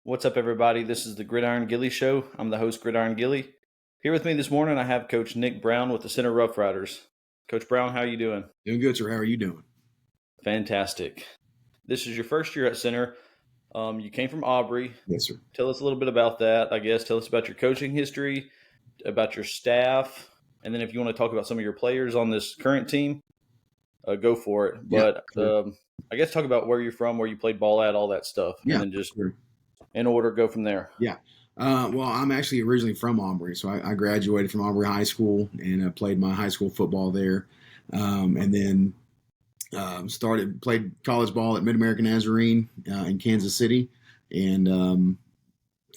What's up, everybody? This is the Gridiron Gilly Show. I'm the host, Gridiron Gilly. Here with me this morning, I have Coach Nick Brown with the Center Roughriders. Coach Brown, how are you doing? Doing good, sir. How are you doing? Fantastic. This is your first year at Center. You came from Aubrey. Yes, sir. Tell us a little bit about that, I guess. Tell us about your coaching history, about your staff, and then if you want to talk about some of your players on this current team, go for it. Yeah, But sure. I guess talk about where you're from, where you played ball at, all that stuff, and Yeah, then just sure. in order, go from there. Yeah. Well, I'm actually originally from Aubrey, so I graduated from Aubrey High School and played my high school football there, and then played college ball at Mid American Nazarene in Kansas City, and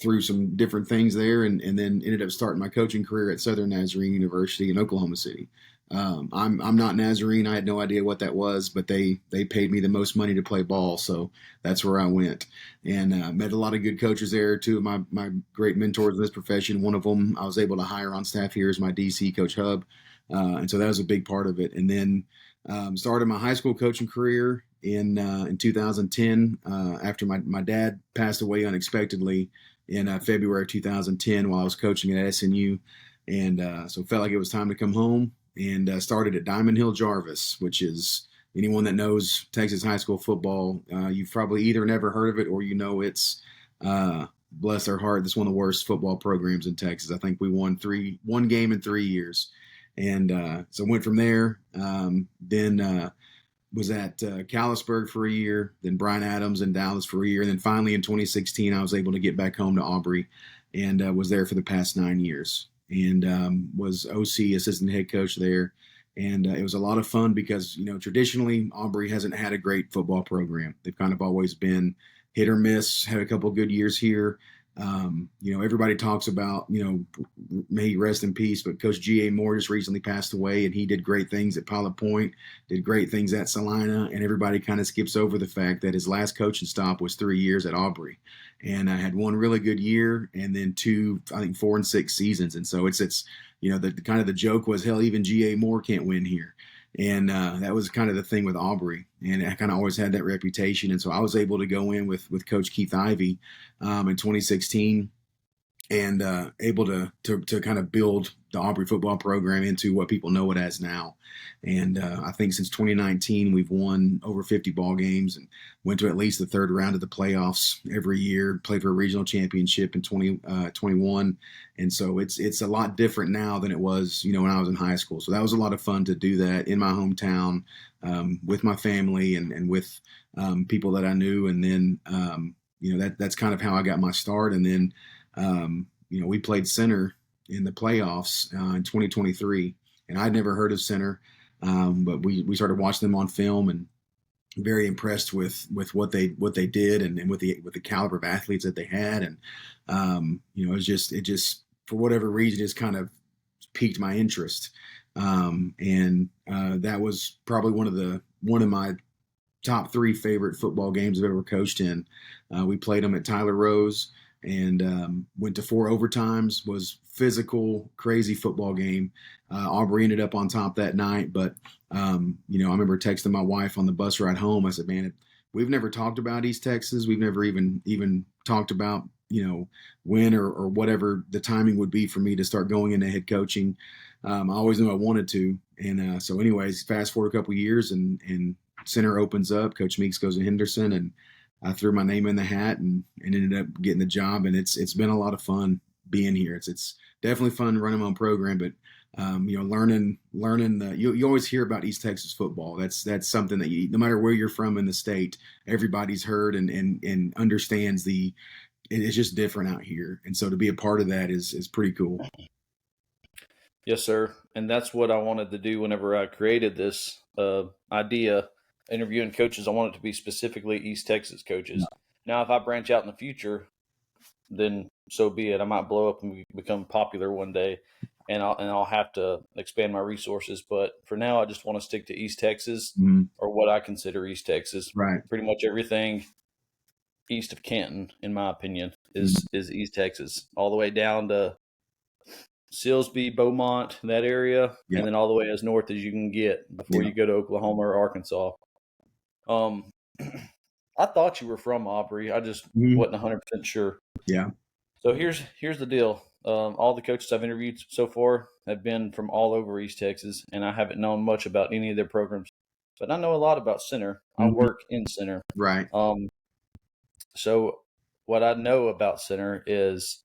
through some different things there, and then ended up starting my coaching career at Southern Nazarene University in Oklahoma City. I'm not Nazarene. I had no idea what that was, but they paid me the most money to play ball, so that's where I went, and met a lot of good coaches there. Two of my great mentors in this profession. One of them I was able to hire on staff here as my DC, Coach Hub, and so that was a big part of it. And then started my high school coaching career in 2010 after my dad passed away unexpectedly in February 2010 while I was coaching at SNU, and so felt like it was time to come home, and started at Diamond Hill Jarvis, which is anyone that knows Texas high school football, you've probably either never heard of it or it's bless their heart, that's one of the worst football programs in Texas. I think we won one game in 3 years, and so went from there. Then was at Callisburg for a year, then Bryan Adams in Dallas for a year, and then finally in 2016 I was able to get back home to Aubrey, and was there for the past 9 years, and was OC, assistant head coach there. And it was a lot of fun because, traditionally Aubrey hasn't had a great football program. They've kind of always been hit or miss, had a couple of good years here. Everybody talks about, may he rest in peace, but Coach G.A. Moore just recently passed away, and he did great things at Pilot Point, did great things at Salina, and everybody kind of skips over the fact that his last coaching stop was 3 years at Aubrey. And I had one really good year and then two, I think 4 and 6 seasons. And so it's the kind of the joke was, hell, even G.A. Moore can't win here. And that was kind of the thing with Aubrey, and I kind of always had that reputation. And so I was able to go in with Coach Keith Ivey in 2016, and able to kind of build the Aubrey football program into what people know it as now. And I think since 2019, we've won over 50 ball games and went to at least the third round of the playoffs every year, played for a regional championship in 2021. And so it's a lot different now than it was, when I was in high school. So that was a lot of fun to do that in my hometown, with my family and with people that I knew. And then, that's kind of how I got my start. And then, we played Center in the playoffs in 2023, and I'd never heard of Center, but we started watching them on film, and very impressed with what they did, and with the caliber of athletes that they had. And it just for whatever reason just kind of piqued my interest, and that was probably one of my top 3 favorite football games I've ever coached in. We played them at Tyler Rose, and went to 4 overtimes. Was physical, crazy football game. Aubrey ended up on top that night, but I remember texting my wife on the bus ride home. I said, "Man, we've never talked about East Texas. We've never even talked about when or whatever the timing would be for me to start going into head coaching. I always knew I wanted to, and so anyways, fast forward a couple of years, and Center opens up. Coach Meeks goes to Henderson, and I threw my name in the hat and ended up getting the job. And it's been a lot of fun being here. It's definitely fun running my own program, but learning you always hear about East Texas football. That's something that no matter where you're from in the state, everybody's heard and understands it's just different out here. And so to be a part of that is pretty cool. Yes, sir. And that's what I wanted to do whenever I created this idea, interviewing coaches. I want it to be specifically East Texas coaches. Now, if I branch out in the future, then so be it. I might blow up and become popular one day, and I'll have to expand my resources. But for now, I just want to stick to East Texas, or what I consider East Texas. Right. Pretty much everything east of Canton, in my opinion, is East Texas, all the way down to Silsbee, Beaumont, that area, and then all the way as north as you can get before you go to Oklahoma or Arkansas. I thought you were from Aubrey. I just Mhm. wasn't 100% sure. Yeah. So here's the deal. All the coaches I've interviewed so far have been from all over East Texas, and I haven't known much about any of their programs. But I know a lot about Center. I Mhm. work in Center. Right. Um, so what I know about Center is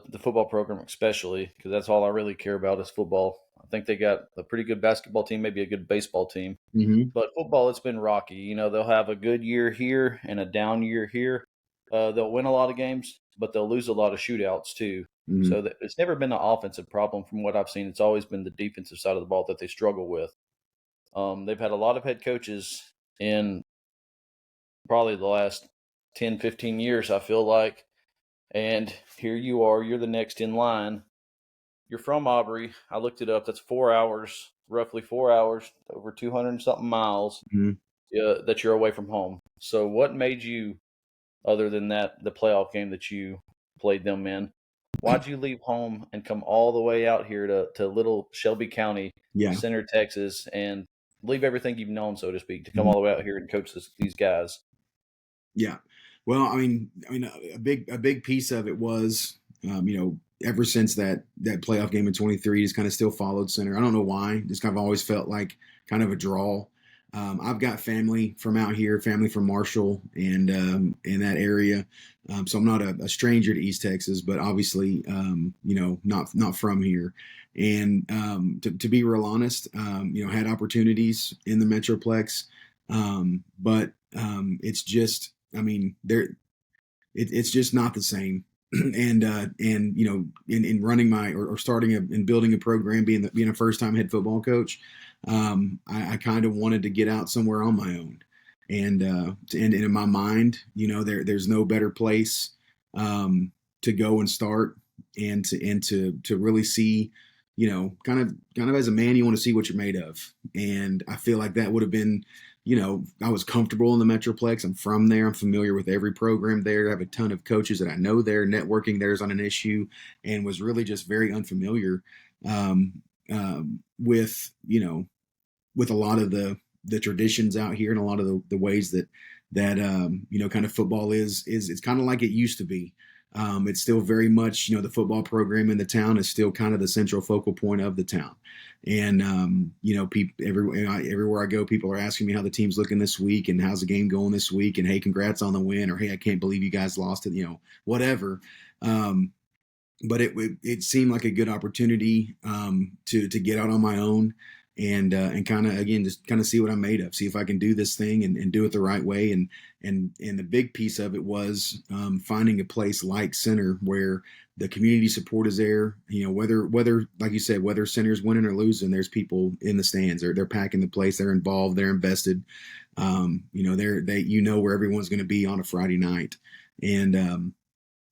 the football program, especially because that's all I really care about is football. I think they got a pretty good basketball team, maybe a good baseball team. Hmm. But football, it's been rocky. They'll have a good year here and a down year here. They'll win a lot of games, but they'll lose a lot of shootouts too. Hmm. So it's never been an offensive problem from what I've seen. It's always been the defensive side of the ball that they struggle with. They've had a lot of head coaches in probably the last 10, 15 years, I feel like. And here you are, you're the next in line. You're from Aubrey. I looked it up. That's 4 hours, roughly 4 hours, over 200 and something miles Hmm. that you're away from home. So, what made you, other than that, the playoff game that you played them in, why'd you leave home and come all the way out here to little Shelby County, Yeah. Center, Texas, and leave everything you've known, so to speak, to come Mhm. all the way out here and coach these guys? Yeah. Well, a big piece of it was, ever since that playoff game in 23, just kind of still followed Center. I don't know why. Just kind of always felt like kind of a draw. I've got family from out here, family from Marshall and in that area, so I'm not a stranger to East Texas, but obviously, not from here. And to be real honest, had opportunities in the Metroplex, but it's just, it's just not the same. And in running in starting and building a program, being a first time head football coach, I kind of wanted to get out somewhere on my own. And in my mind, there's no better place to go and start, and to really see, kind of as a man, you want to see what you're made of. And I feel like that would have been, I was comfortable in the Metroplex. I'm from there. I'm familiar with every program there. I have a ton of coaches that I know there. Networking there is on an issue, and was really just very unfamiliar with, with a lot of the traditions out here, and a lot of the ways that kind of football is it's kind of like it used to be. It's still very much, the football program in the town is still kind of the central focal point of the town. And everywhere I go, people are asking me how the team's looking this week and how's the game going this week, and hey, congrats on the win, or hey, I can't believe you guys lost it, whatever. Um, but it seemed like a good opportunity to get out on my own, and kind of, again, just kind of see what I'm made of, see if I can do this thing, and do it the right way. And the big piece of it was finding a place like Center where the community support is there. Whether like you said, whether Center's winning or losing, there's people in the stands. They're packing the place. They're involved. They're invested. Where everyone's going to be on a Friday night. And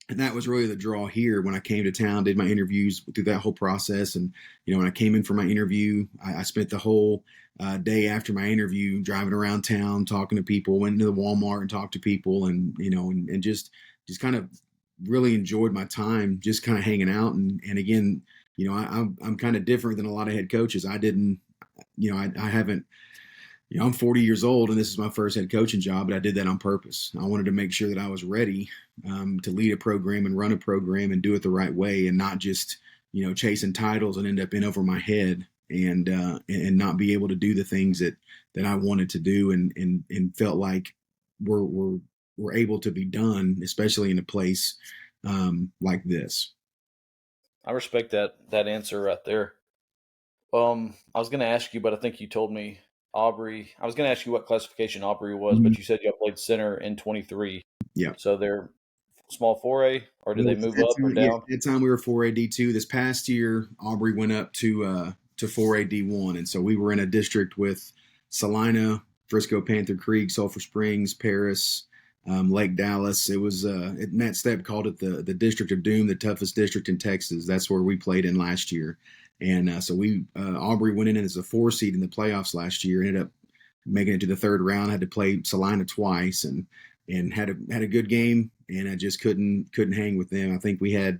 that was really the draw here when I came to town, did my interviews through that whole process. And, when I came in for my interview, I spent the whole day after my interview driving around town, talking to people, went into the Walmart and talked to people, and just kind of really enjoyed my time, just kind of hanging out. And again, I'm kind of different than a lot of head coaches. I didn't, I haven't, I'm 40 years old, and this is my first head coaching job, but I did that on purpose. I wanted to make sure that I was ready to lead a program and run a program and do it the right way, and not just, chasing titles and end up in over my head, and not be able to do the things that I wanted to do, and felt like were able to be done, especially in a place like this. I respect that answer right there. I was going to ask you, but I think you told me Aubrey. I was going to ask you what classification Aubrey was, Mhm. but you said you played center in 23. Yeah. So they're small 4A, or do Well, they move up or yeah, down? at that time we were 4A D2. This past year, Aubrey went up to 4A D1, and so we were in a district with Salina, Frisco, Panther Creek, Sulphur Springs, Paris, Lake Dallas. It was Matt Stepp called it the District of Doom, the toughest district in Texas. That's where we played in last year, and so we Aubrey went in as a 4 seed in the playoffs last year. Ended up making it to the third round. Had to play Salina twice, and had a good game, and I just couldn't hang with them. I think we had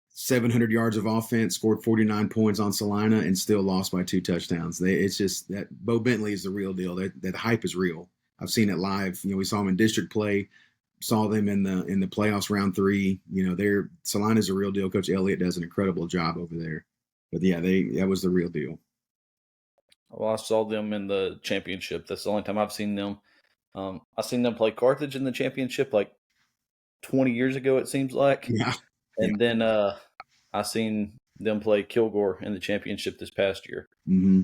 700 yards of offense, scored 49 points on Salina, and still lost by 2 touchdowns. It's just that Bo Bentley is the real deal. That hype is real. I've seen it live. We saw them in district play, saw them in the playoffs round 3. They're Salina's a real deal. Coach Elliott does an incredible job over there. But yeah, that was the real deal. Well, I saw them in the championship. That's the only time I've seen them. I seen them play Carthage in the championship like 20 years ago, it seems like. Yeah, yeah. And then I seen them play Kilgore in the championship this past year. Hmm.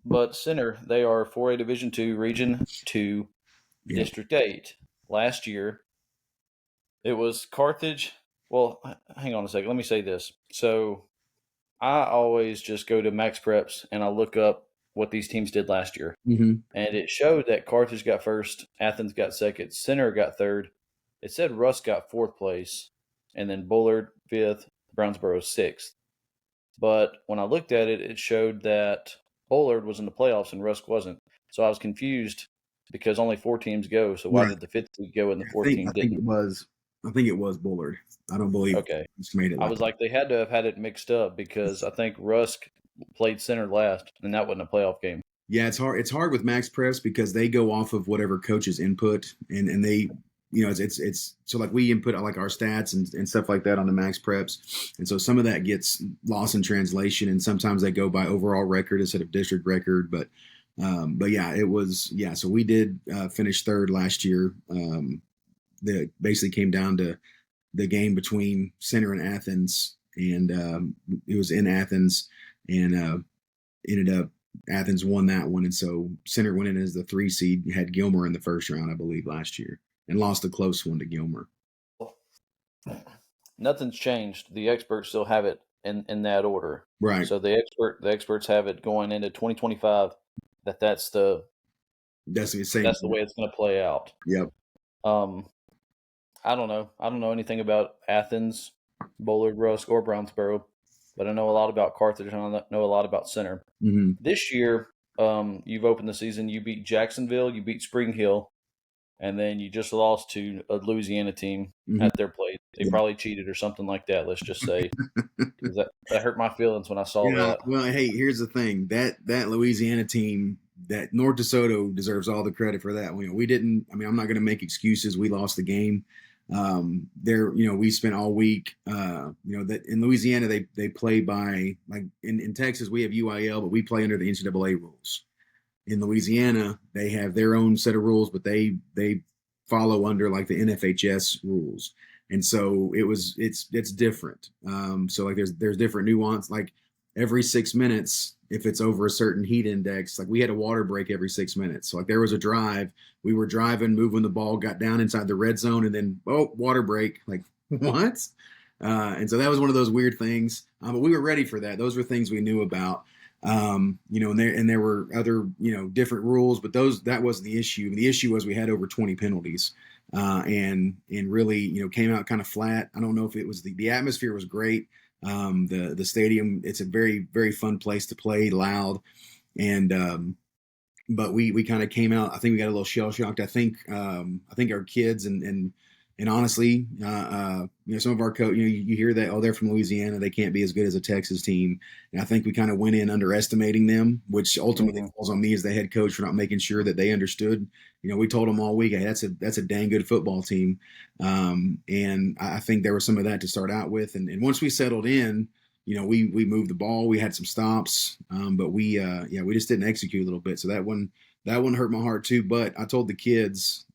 But Center, they are 4A Division II, Region 2, Yeah. District 8. Last year, it was Carthage. Well, hang on a second. Let me say this. So I always just go to Max Preps and I look up what these teams did last year. Hmm. And it showed that Carthage got first, Athens got second, Center got third. It said Russ got fourth place, and then Bullard fifth, Brownsboro sixth. But when I looked at it, it showed that Bullard was in the playoffs and Rusk wasn't. So I was confused because only 4 teams go. So why Right. did the fifth team go and the I fourth think I team think didn't? it was I think it was Bullard. I don't believe Okay. it's made it I like was like, they had to have had it mixed up because I think Rusk played center last, and that wasn't a playoff game. Yeah, it's hard. It's hard with Max Preps because they go off of whatever coaches input, and they, it's so like we input like our stats and stuff like that on the Max Preps, and so some of that gets lost in translation, and sometimes they go by overall record instead of district record. But yeah, it was yeah. So we did finish third last year. That basically came down to the game between Center and Athens, and it was in Athens, and ended up Athens won that one, and so Center went in as the 3 seed. Had Gilmer in the first round, I believe, last year, and lost a close one to Gilmer. Nothing's changed. The experts still have it in that order. Right. So the experts have it going into 2025 that's the That's the same. that's the way it's going to play out. Yep. Um, I don't know. I don't know anything about Athens, Bullard, Rusk, or Brownsboro, but I know a lot about Carthage and I know a lot about Center. Mm-hmm. This year, you've opened the season. You beat Jacksonville, you beat Spring Hill, and then you just lost to a Louisiana team Mm-hmm. at their place. They Yeah. probably cheated or something like that. Let's just say because that hurt my feelings when I saw Yeah. that. Well, hey, here's the thing that Louisiana team, that North DeSoto deserves all the credit for that. We didn't. I mean, I'm not going to make excuses. We lost the game. We spent all week. That in Louisiana they play by like in Texas we have UIL, but we play under the NCAA rules. In Louisiana, they have their own set of rules, but they follow under like the NFHS rules, and so it's different. So like there's different nuance. Like every 6 minutes, if it's over a certain heat index, like we had a water break every 6 minutes. So like there was a drive, we were driving, moving the ball, got down inside the red zone, and then water break. Like what? And so that was one of those weird things. But we were ready for that. Those were things we knew about. And there were other, different rules, but that wasn't the issue. The issue was we had over 20 penalties, and really, came out kind of flat. I don't know if it was the atmosphere was great. The stadium, it's a very, very fun place to play, loud. And, but we kind of came out, I think we got a little shell shocked. I think our kids and honestly, some of our coach, you hear that, they're from Louisiana, they can't be as good as a Texas team. And I think we kind of went in underestimating them, which ultimately falls on me as the head coach for not making sure that they understood. We told them all week, hey, that's a dang good football team. And I think there was some of that to start out with. And once we settled in, we moved the ball, we had some stops, but we just didn't execute a little bit. So that one hurt my heart too. But I told the kids,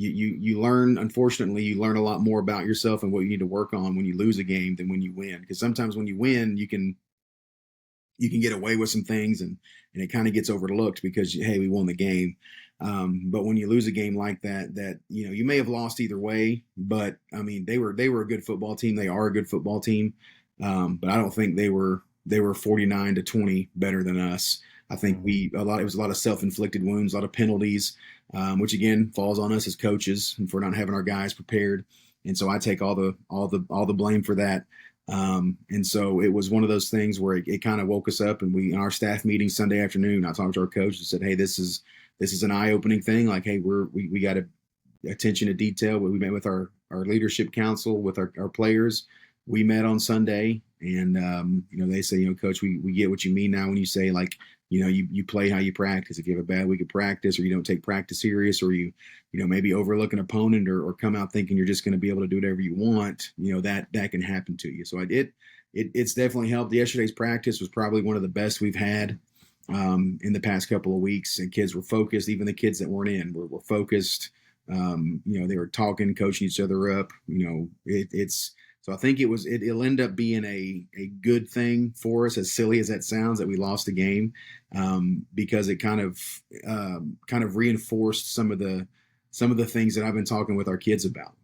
you learn, unfortunately, you learn a lot more about yourself and what you need to work on when you lose a game than when you win. Because sometimes when you win, you can get away with some things and it kind of gets overlooked because, hey, we won the game. But when you lose a game like that, you may have lost either way, but I mean, they were a good football team. They are a good football team. But I don't think they were 49-20 better than us. I think it was a lot of self-inflicted wounds, a lot of penalties, which again falls on us as coaches for not having our guys prepared. And so I take all the blame for that. And so it was one of those things where it kind of woke us up, and in our staff meeting Sunday afternoon, I talked to our coach and said, hey, this is an eye-opening thing. Like, hey, we got attention to detail. We met with our leadership council with our players. We met on Sunday, and they say, Coach, we get what you mean now when you say like you play how you practice. If you have a bad week of practice, or you don't take practice serious, or maybe overlook an opponent, or come out thinking you're just going to be able to do whatever you want, that can happen to you. So it's definitely helped. Yesterday's practice was probably one of the best we've had in the past couple of weeks, and kids were focused. Even the kids that weren't in were focused. They were talking, coaching each other up. It's so I think it'll end up being a good thing for us, as silly as that sounds, that we lost a game, because it kind of reinforced some of the things that I've been talking with our kids about.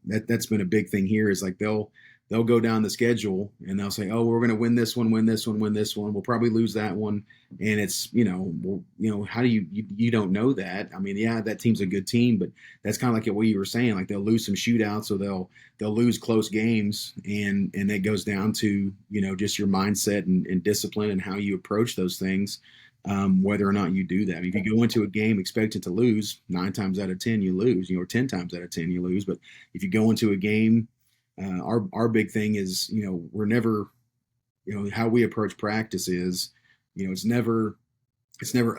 That's been a big thing here, is like they'll go down the schedule and they'll say, oh, we're going to win this one, win this one, win this one. We'll probably lose that one. And it's, how do you don't know that? I mean, yeah, that team's a good team, but that's kind of like what you were saying. Like, they'll lose some shootouts, or they'll lose close games. And it goes down to, just your mindset and discipline and how you approach those things. Whether or not you do that. I mean, if you go into a game expecting to lose, 9 times out of 10 you lose, or 10 times out of 10 you lose. But if you go into a game, our big thing is, we're never, how we approach practice is, it's never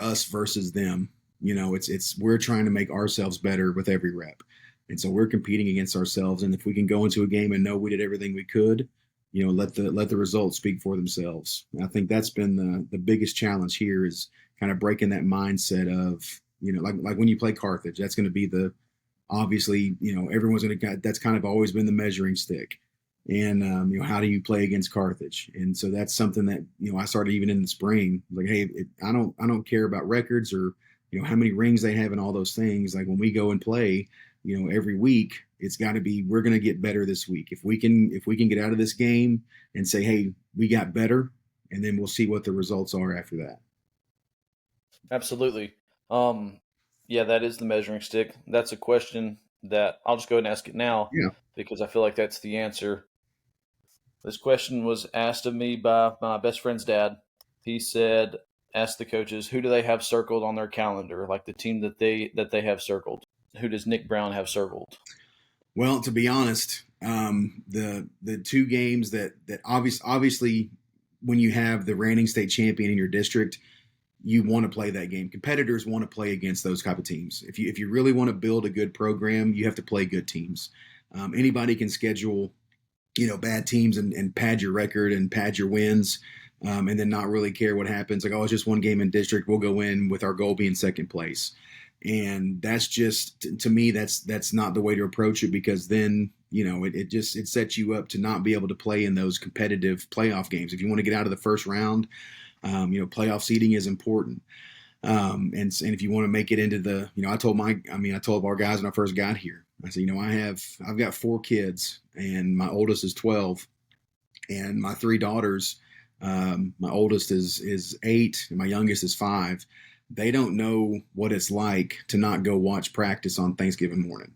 us versus them. It's we're trying to make ourselves better with every rep. And so we're competing against ourselves. And if we can go into a game and know we did everything we could, let the results speak for themselves. And I think that's been the biggest challenge here, is kind of breaking that mindset of, like when you play Carthage, that's going to be obviously, everyone's going to, that's kind of always been the measuring stick. And, how do you play against Carthage? And so that's something that, I started even in the spring, like, hey, I don't care about records, or, how many rings they have and all those things. Like, when we go and play, every week, it's got to be, we're going to get better this week. If we can get out of this game and say, hey, we got better, and then we'll see what the results are after that. Absolutely. Yeah, that is the measuring stick. That's a question that I'll just go ahead and ask it now, Yeah. because I feel like that's the answer. This question was asked of me by my best friend's dad. He said, ask the coaches, who do they have circled on their calendar, like the team that they have circled? Who does Nick Brown have circled? Well, to be honest, the 2 games that obviously, when you have the reigning state champion in your district, you want to play that game. Competitors want to play against those type of teams. If you really want to build a good program, you have to play good teams. Anybody can schedule, bad teams and pad your record and pad your wins, and then not really care what happens. Like, oh, it's just one game in district, we'll go in with our goal being second place. And that's just, to me, that's not the way to approach it, because then, it sets you up to not be able to play in those competitive playoff games. If you want to get out of the first round, playoff seeding is important. And if you want to make it into the, I told our guys when I first got here, I said, I've got 4 kids, and my oldest is 12, and my 3 daughters, my oldest is 8 and my youngest is 5. They don't know what it's like to not go watch practice on Thanksgiving morning.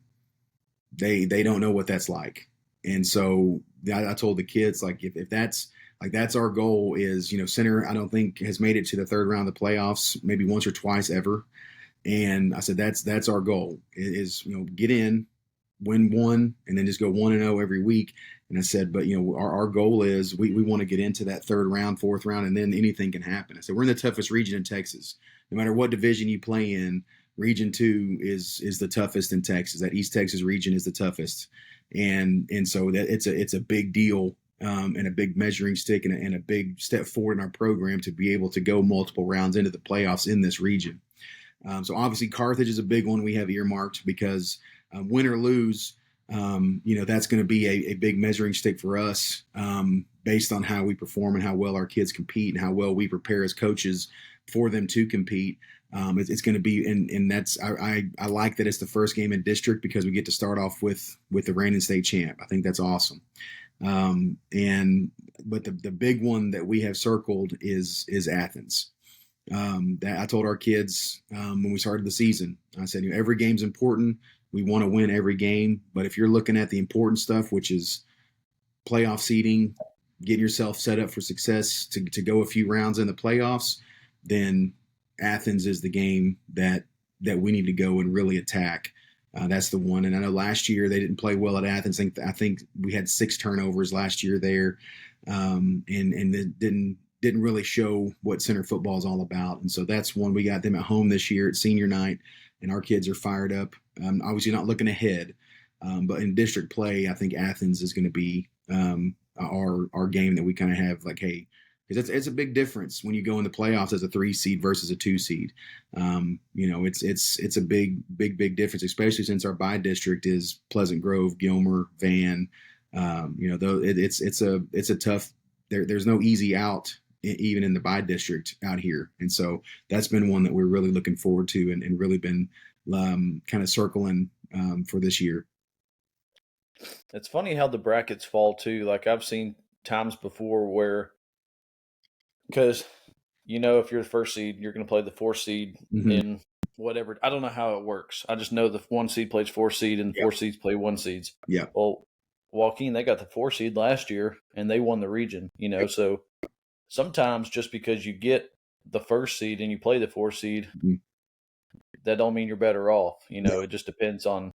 They don't know what that's like. And so I told the kids, like, if that's our goal, is, Center, I don't think has made it to the 3rd round of the playoffs, maybe once or twice ever. And I said, that's our goal, is, get in, win 1, and then just go 1-0 every week. And I said, but, our goal is we want to get into that 3rd round, 4th round, and then anything can happen. I said, we're in the toughest region in Texas. No matter what division you play in, Region 2 is the toughest in Texas. That East Texas region is the toughest. And so that it's a big deal, and a big measuring stick, and a big step forward in our program to be able to go multiple rounds into the playoffs in this region. So obviously Carthage is a big one we have earmarked, because win or lose, that's going to be a big measuring stick for us, based on how we perform and how well our kids compete and how well we prepare as coaches for them to compete. It's going to be, and that's, I like that it's the first game in district, because we get to start off with the reigning state champ. I think that's awesome. But the big one that we have circled is Athens. That I told our kids, when we started the season, I said, every game's important. We want to win every game. But if you're looking at the important stuff, which is playoff seeding, getting yourself set up for success to go a few rounds in the playoffs, then Athens is the game that we need to go and really attack. That's the one. And I know last year they didn't play well at Athens. I think we had 6 turnovers last year there, and it didn't didn't really show what center football is all about. And so that's one. We got them at home this year at senior night, and our kids are fired up. Obviously not looking ahead, but in district play, I think Athens is going to be our game that we kind of have like, hey, because it's a big difference when you go in the playoffs as a 3 seed versus a 2 seed. It's a big difference, especially since our bye district is Pleasant Grove, Gilmer, Van. Though it's a tough. There's no easy out even in the bye district out here, and so that's been one that we're really looking forward to and really been kind of circling for this year. It's funny how the brackets fall too. Like I've seen times before where, because if you're the first seed, you're going to play the 4 seed Mm-hmm. in whatever. I don't know how it works. I just know the 1 seed plays 4 seed and Yep. 4 seeds play 1 seeds. Yep. Well, Joaquin, they got the 4 seed last year and they won the region. So sometimes just because you get the 1st seed and you play the 4 seed, Mm-hmm. that don't mean you're better off. It just depends on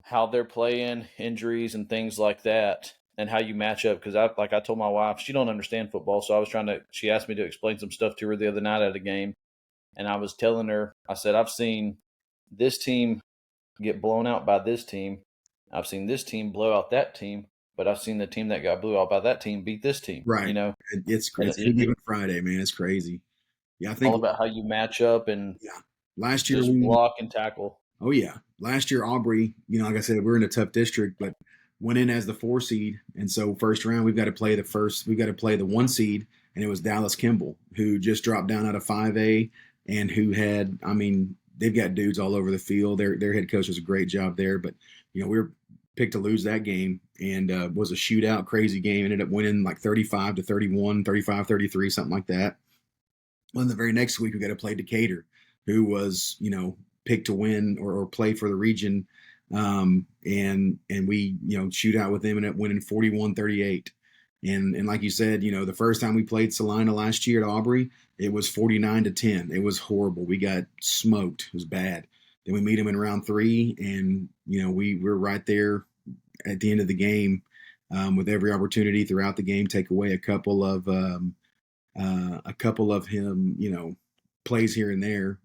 how they're playing, injuries, and things like that, and how you match up. Because I told my wife, she don't understand football, so she asked me to explain some stuff to her the other night at a game, and I was telling her, I said, I've seen this team get blown out by this team. I've seen this team blow out that team, but I've seen the team that got blew out by that team beat this team. Right. It's And any given Friday, man. It's crazy. Yeah, I think all about how you match up and last year just block and tackle. Oh yeah, last year Aubrey, like I said, we're in a tough district, but went in as the 4 seed, and so first round we've got to play the 1 seed, and it was Dallas Kimball who just dropped down out of 5A, and who had, they've got dudes all over the field. Their head coach does a great job there, but we were picked to lose that game, and was a shootout, crazy game. Ended up winning like 35-31, 35-33, something like that. Well, the very next week we got to play Decatur, who was picked to win or play for the region, and we shoot out with them and ended up winning 41-38. And like you said, the first time we played Salina last year at Aubrey, it was 49-10. It was horrible. We got smoked. It was bad. Then we meet them in round 3, and we're right there at the end of the game, with every opportunity throughout the game, take away a couple of him, plays here and there,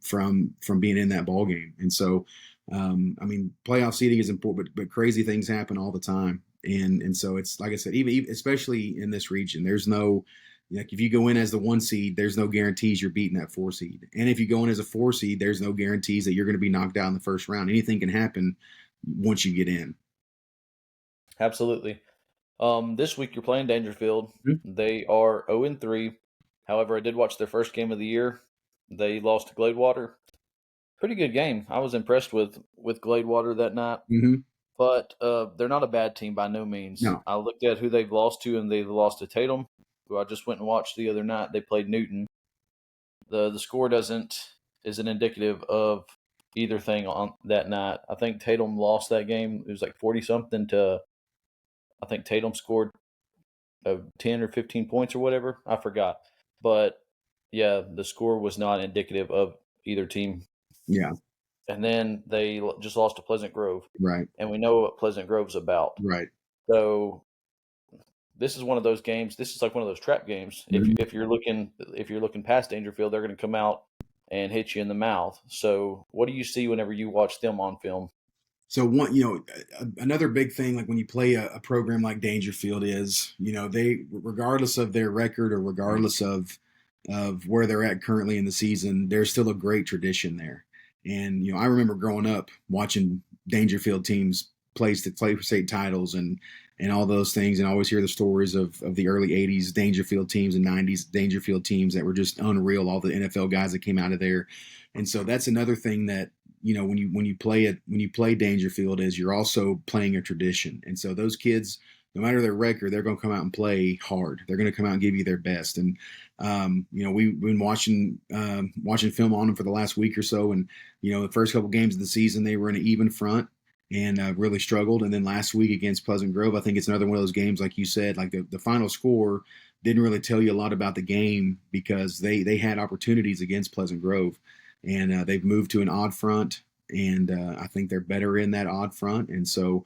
from being in that ball game. And so, playoff seeding is important, but crazy things happen all the time. And so it's like I said, even especially in this region, there's no, like if you go in as the 1 seed, there's no guarantees you're beating that 4 seed. And if you go in as a 4 seed, there's no guarantees that you're going to be knocked out in the first round. Anything can happen once you get in. Absolutely. This week you're playing Dangerfield. Mm-hmm. They are 0-3. However, I did watch their first game of the year. They lost to Gladewater. Pretty good game. I was impressed with Gladewater that night. Mm-hmm. But they're not a bad team by no means. No. I looked at who they've lost to, and they've lost to Tatum, who I just went and watched the other night. They played Newton. The score isn't indicative of either thing on that night. I think Tatum lost that game. It was like 40-something to, I think Tatum scored 10 or 15 points or whatever. I forgot. But, yeah, the score was not indicative of either team. Yeah. And then they just lost to Pleasant Grove. Right. And we know what Pleasant Grove's about. Right. So this is one of those games. This is like one of those trap games. Mm-hmm. If you're looking past Dangerfield, they're going to come out and hit you in the mouth. So what do you see whenever you watch them on film? So another big thing, like when you play a program like Dangerfield is, they, regardless of their record or regardless of where they're at currently in the season, there's still a great tradition there. And, I remember growing up watching Dangerfield teams play for state titles and all those things, and I always hear the stories of the early 80s Dangerfield teams and 90s Dangerfield teams that were just unreal, all the NFL guys that came out of there. And so that's another thing that, when you play Dangerfield, is you're also playing a tradition. And so those kids, no matter their record, they're going to come out and play hard. They're going to come out and give you their best. And we've been watching film on them for the last week or so. And the first couple games of the season, they were in an even front and really struggled. And then last week against Pleasant Grove, I think it's another one of those games, like you said, like the final score didn't really tell you a lot about the game because they had opportunities against Pleasant Grove. And they've moved to an odd front. and I think they're better in that odd front. And so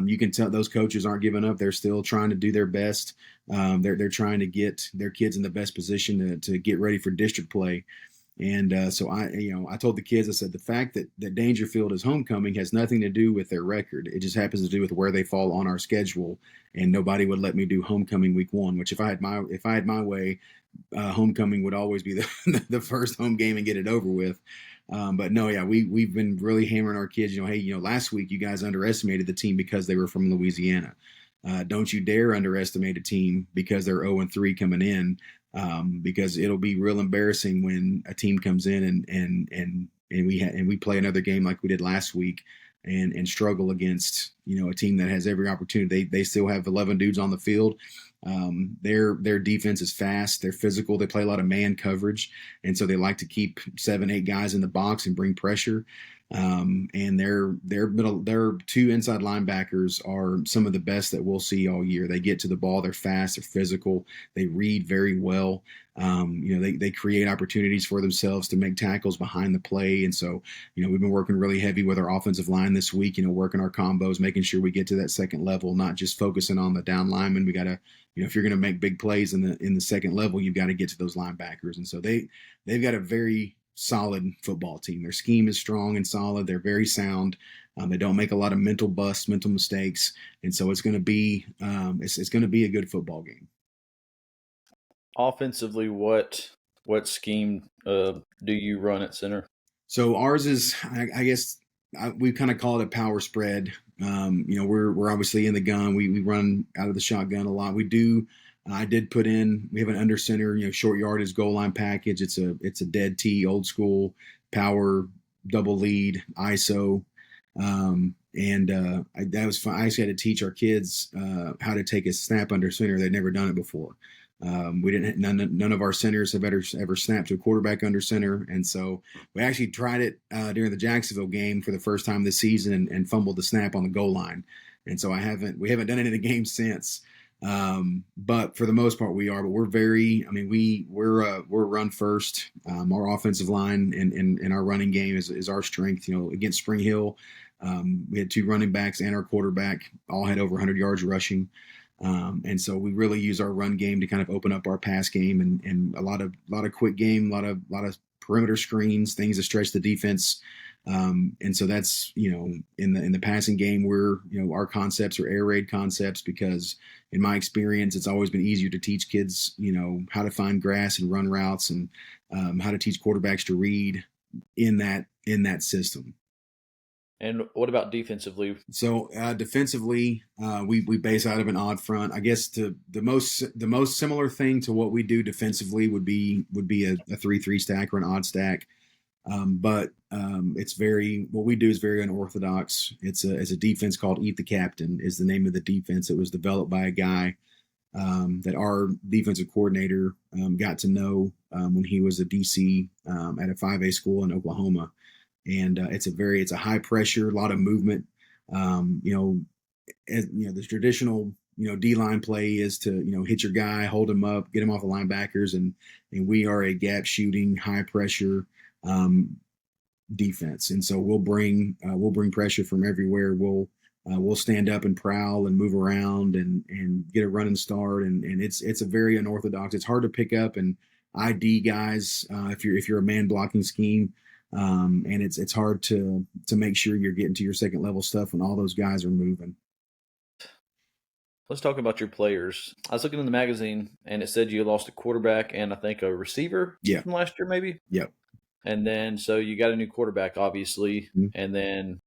you can tell those coaches aren't giving up. They're still trying to do their best. They're trying to get their kids in the best position to get ready for district play. And so I told the kids, I said, the fact that Dangerfield is homecoming has nothing to do with their record. It just happens to do with where they fall on our schedule. And nobody would let me do homecoming week 1, which if I had my way, homecoming would always be the first home game and get it over with. But no, yeah, we've been really hammering our kids. Hey, last week you guys underestimated the team because they were from Louisiana. Don't you dare underestimate a team because they're 0-3 coming in, because it'll be real embarrassing when a team comes in and we play another game like we did last week and struggle against a team that has every opportunity. They still have 11 dudes on the field. Their defense is fast. They're physical. They play a lot of man coverage, and so they like to keep 7-8 guys in the box and bring pressure. And their 2 inside linebackers are some of the best that we'll see all year. They get to the ball. They're fast. They're physical. They read very well. They create opportunities for themselves to make tackles behind the play. And so, we've been working really heavy with our offensive line this week, working our combos, making sure we get to that second level, not just focusing on the down linemen. We got to, if you're going to make big plays in the second level, you've got to get to those linebackers. And so they've got a very solid football team. Their scheme is strong and solid. They're very sound. They don't make a lot of mental mistakes. And so it's going to be it's going to be a good football game. Offensively, what scheme do you run at center? So ours is, I guess, we kind of call it a power spread. We're obviously in the gun. We run out of the shotgun a lot. I did put in. We have an under center, short yardage goal line package. It's a dead T, old school power double lead ISO. That was fun. I actually had to teach our kids how to take a snap under center. They'd never done it before. We didn't. None of our centers have ever snapped to a quarterback under center, and so we actually tried it during the Jacksonville game for the first time this season and fumbled the snap on the goal line. And so we haven't done it in a game since. But for the most part, we are. But we're run first. Our offensive line and our running game is our strength. Against Spring Hill, we had 2 running backs and our quarterback all had over 100 yards rushing. And so we really use our run game to kind of open up our pass game and a lot of quick game, a lot of perimeter screens, things that stretch the defense. And so that's, in the passing game, our concepts are air raid concepts because in my experience, it's always been easier to teach kids, how to find grass and run routes and how to teach quarterbacks to read in that system. And what about defensively? So defensively, we base out of an odd front. I guess the most similar thing to what we do defensively would be a 3-3 stack or an odd stack. But what we do is very unorthodox. It's a defense called Eat the Captain is the name of the defense. It was developed by a guy that our defensive coordinator got to know when he was a DC at a 5A school in Oklahoma. And it's a high pressure, a lot of movement. The traditional D line play is to hit your guy, hold him up, get him off the linebackers, and we are a gap shooting, high pressure defense. And so we'll bring pressure from everywhere. We'll stand up and prowl and move around and get a running start. And it's a very unorthodox. It's hard to pick up and ID guys if you're a man blocking scheme. And it's hard to make sure you're getting to your second level stuff when all those guys are moving. Let's talk about your players. I was looking in the magazine and it said you lost a quarterback and I think a receiver from last year, maybe. Yep. And then so you got a new quarterback, obviously, Mm-hmm. and then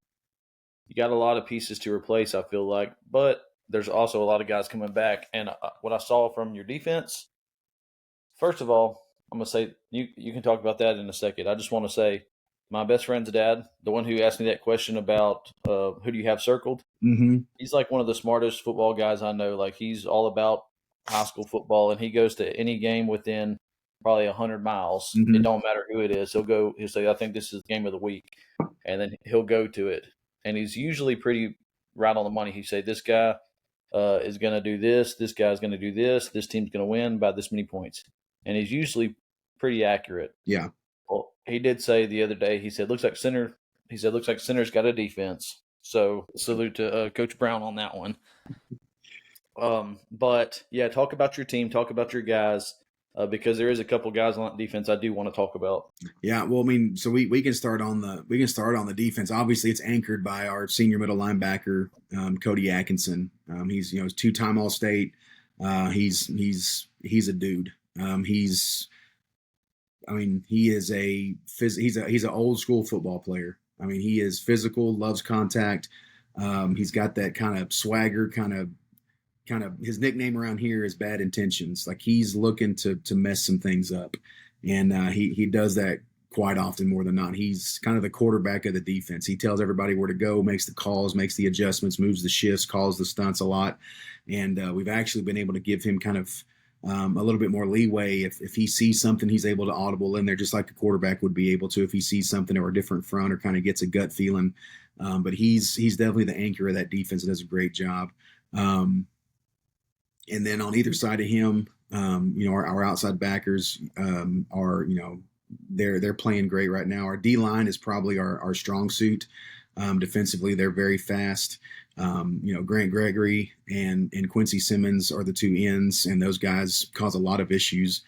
you got a lot of pieces to replace, I feel like. But there's also a lot of guys coming back. And what I saw from your defense, first of all, I'm going to say you can talk about that in a second. I just want to say my best friend's dad, the one who asked me that question about who do you have circled, he's like one of the smartest football guys I know. Like he's all about high school football, and he goes to any game within probably 100 miles. It don't matter who it is. He'll say, I think this is the game of the week, and then he'll go to it. And he's usually pretty right on the money. He say, this guy is going to do this. This guy's going to do this. This team's going to win by this many points. And he's usually pretty accurate. Yeah. Well, he did say the other day, he said, looks like center He said, "Looks like Center's got a defense." So salute to Coach Brown on that one. But yeah, talk about your team, talk about your guys, because there is a couple guys on that defense I do want to talk about. Yeah, well, I mean, so we can start on the defense. Obviously, it's anchored by our senior middle linebacker, Cody Atkinson. He's he's 2-time All State. He's a dude. He is he's an old school football player. I mean, he is physical, loves contact. He's got that kind of swagger, kind of his nickname around here is Bad Intentions. Like he's looking to mess some things up, and he does that quite often, more than not. He's kind of the quarterback of the defense. He tells everybody where to go, makes the calls, makes the adjustments, moves the shifts, calls the stunts a lot, and we've actually been able to give him kind of a little bit more leeway. If he sees something, he's able to audible in there, just like the quarterback would be able to if he sees something or a different front or kind of gets a gut feeling. But he's definitely the anchor of that defense and does a great job. And then on either side of him, our outside backers are, they're playing great right now. Our D line is probably our strong suit. Defensively, they're very fast. Grant Gregory and Quincy Simmons are the two ends, and those guys cause a lot of issues.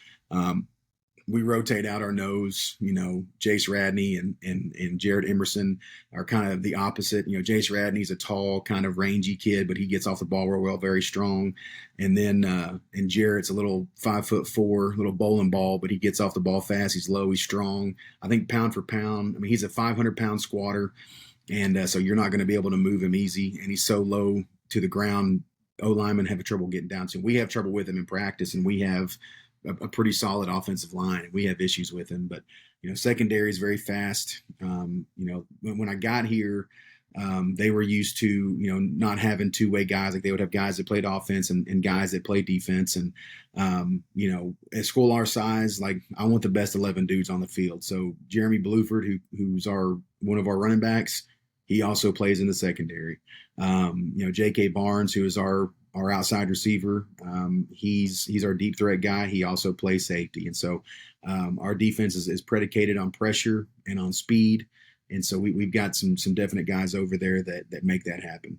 We rotate out our nose. Jace Radney and Jared Emerson are kind of the opposite. Jace Radney's a tall, kind of rangy kid, but he gets off the ball real well, very strong. And then and Jared's a little 5'4", little bowling ball, but he gets off the ball fast. He's low, he's strong. I think pound for pound, he's a 500-pound squatter, and so you're not going to be able to move him easy. And he's so low to the ground, O-linemen have trouble getting down to him. We have trouble with him in practice, and we have a pretty solid offensive line. We have issues with him, but secondary is very fast. When I got here, they were used to not having two-way guys. Like they would have guys that played offense and guys that played defense. And at school our size, like I want the best 11 dudes on the field. So Jeremy Bluford, who's one of our running backs, he also plays in the secondary. J.K. Barnes, who is our outside receiver, he's our deep threat guy. He also plays safety. And so our defense is predicated on pressure and on speed. And so we've got some definite guys over there that make that happen.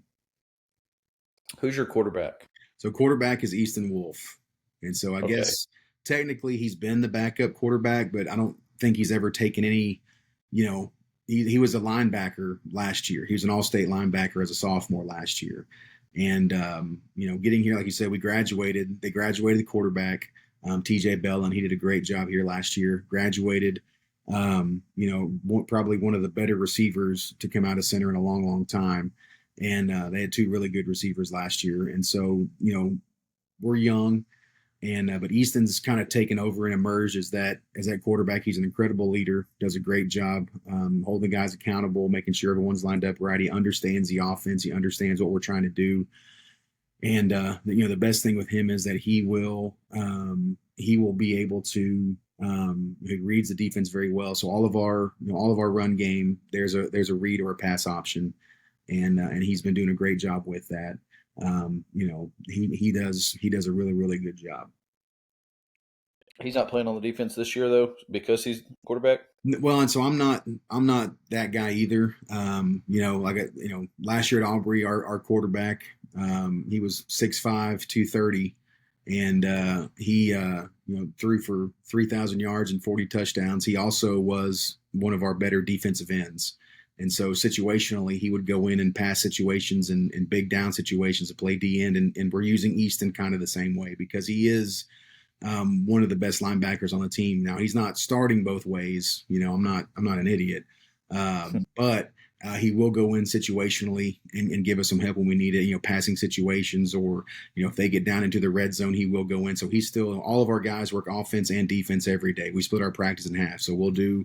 Who's your quarterback? So quarterback is Easton Wolf. And so I guess technically he's been the backup quarterback, but I don't think he's ever taken any, he was a linebacker last year. He was an all-state linebacker as a sophomore last year. And, getting here, like you said, they graduated the quarterback, TJ Bell, and he did a great job here last year. Graduated, probably one of the better receivers to come out of center in a long, long time. And they had two really good receivers last year. And so, we're young. And but Easton's kind of taken over and emerged as that quarterback. He's an incredible leader, does a great job holding guys accountable, making sure everyone's lined up right. He understands the offense. He understands what we're trying to do. And the best thing with him is that he will be able to he reads the defense very well. So all of our run game, there's a read or a pass option, and he's been doing a great job with that. He does a really, really good job. He's not playing on the defense this year though, because he's quarterback. Well, and so I'm not that guy either. Last year at Aubrey, our quarterback, he was 6'5", 230, and he threw for 3,000 yards and 40 touchdowns. He also was one of our better defensive ends. And so situationally, he would go in and pass situations and big down situations to play D end. And we're using Easton kind of the same way because he is one of the best linebackers on the team. Now, he's not starting both ways. I'm not an idiot. But he will go in situationally and give us some help when we need it, passing situations or, if they get down into the red zone, he will go in. So he's still, all of our guys work offense and defense every day. We split our practice in half. So we'll do,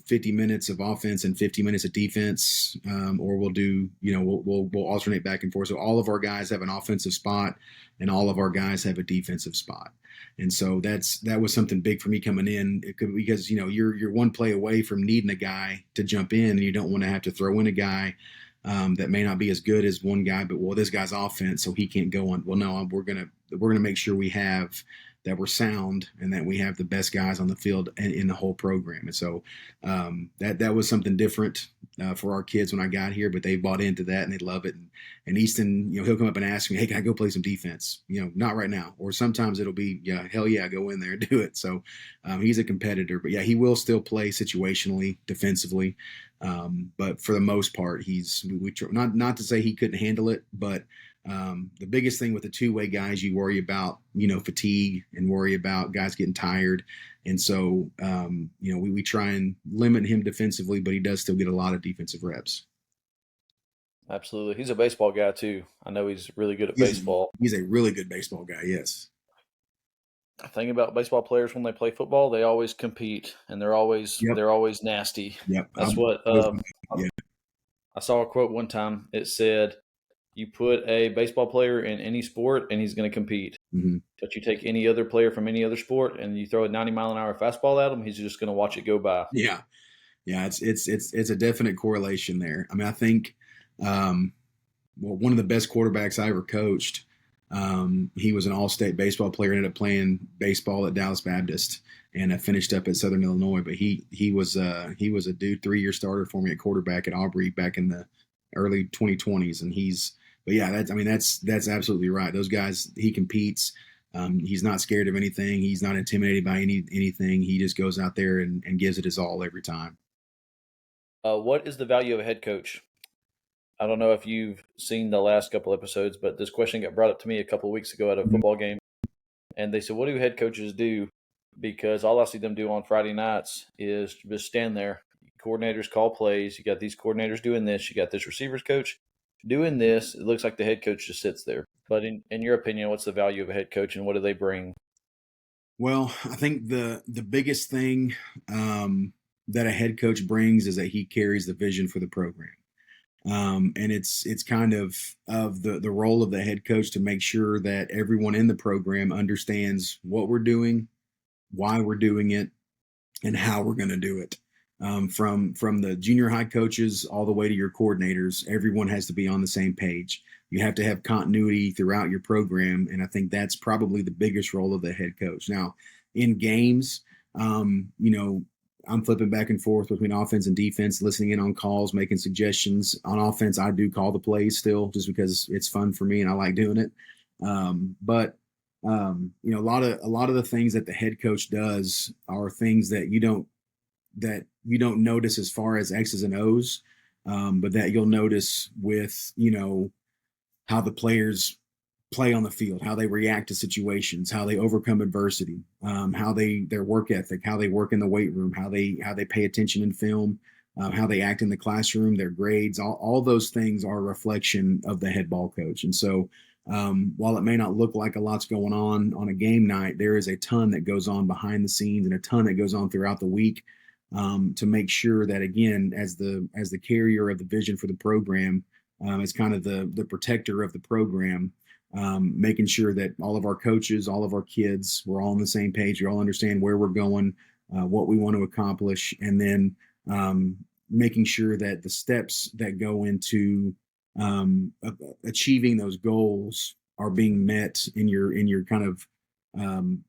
50 minutes of offense and 50 minutes of defense, or we'll do, we'll alternate back and forth. So all of our guys have an offensive spot and all of our guys have a defensive spot. And so that was something big for me coming in because, you're one play away from needing a guy to jump in and you don't want to have to throw in a guy that may not be as good as one guy, but this guy's offense, so he can't go on. Well, no, we're going to make sure that we're sound and that we have the best guys on the field in the whole program. And so that was something different for our kids when I got here, but they bought into that and they love it. And Easton, he'll come up and ask me, "Hey, can I go play some defense?" Not right now. Or sometimes it'll be, "Yeah, hell yeah, go in there and do it." So he's a competitor, but yeah, he will still play situationally, defensively. But for the most part, we not to say he couldn't handle it, but the biggest thing with the two-way guys, you worry about, fatigue and worry about guys getting tired. And so, we try and limit him defensively, but he does still get a lot of defensive reps. Absolutely. He's a baseball guy too. I know he's really good at He's, baseball. he's a really good baseball guy. Yes. The thing about baseball players when they play football, they always compete and they're always Yep. they're always nasty. Yep. That's what Yeah. I saw a quote one time. It said, "You put a baseball player in any sport and he's going to compete. Mm-hmm. But you take any other player from any other sport and you throw a 90-mile-an-hour fastball at him, he's just going to watch it go by." Yeah. Yeah. It's a definite correlation there. I mean, I think, one of the best quarterbacks I ever coached. He was an all-state baseball player, ended up playing baseball at Dallas Baptist, and finished up at Southern Illinois. But he was a dude 3-year starter for me at quarterback at Aubrey back in the early 2020s. And that's absolutely right. Those guys, he competes. He's not scared of anything. He's not intimidated by anything. He just goes out there and gives it his all every time. What is the value of a head coach? I don't know if you've seen the last couple episodes, but this question got brought up to me a couple of weeks ago at a football game. And they said, "What do head coaches do?" Because all I see them do on Friday nights is just stand there. Coordinators call plays. You got these coordinators doing this. You got this receivers coach doing this. It looks like the head coach just sits there. But in your opinion, what's the value of a head coach and what do they bring? Well, I think the biggest thing that a head coach brings is that he carries the vision for the program. And it's kind of the role of the head coach to make sure that everyone in the program understands what we're doing, why we're doing it, and how we're going to do it. From the junior high coaches all the way to your coordinators, everyone has to be on the same page. You have to have continuity throughout your program, and I think that's probably the biggest role of the head coach. Now, in games, I'm flipping back and forth between offense and defense, listening in on calls, making suggestions. On offense, I do call the plays still, just because it's fun for me and I like doing it. But a lot of the things that the head coach does are things that you don't notice as far as X's and O's, but that you'll notice with how the players play on the field, how they react to situations, how they overcome adversity, how their work ethic, how they work in the weight room, how they pay attention in film, how they act in the classroom, their grades, all those things are a reflection of the head ball coach. And so while it may not look like a lot's going on a game night, there is a ton that goes on behind the scenes and a ton that goes on throughout the week to make sure that, again, as the carrier of the vision for the program, as kind of the protector of the program, making sure that all of our coaches, all of our kids, we're all on the same page. We all understand where we're going, what we want to accomplish, and then making sure that the steps that go into achieving those goals are being met in your kind of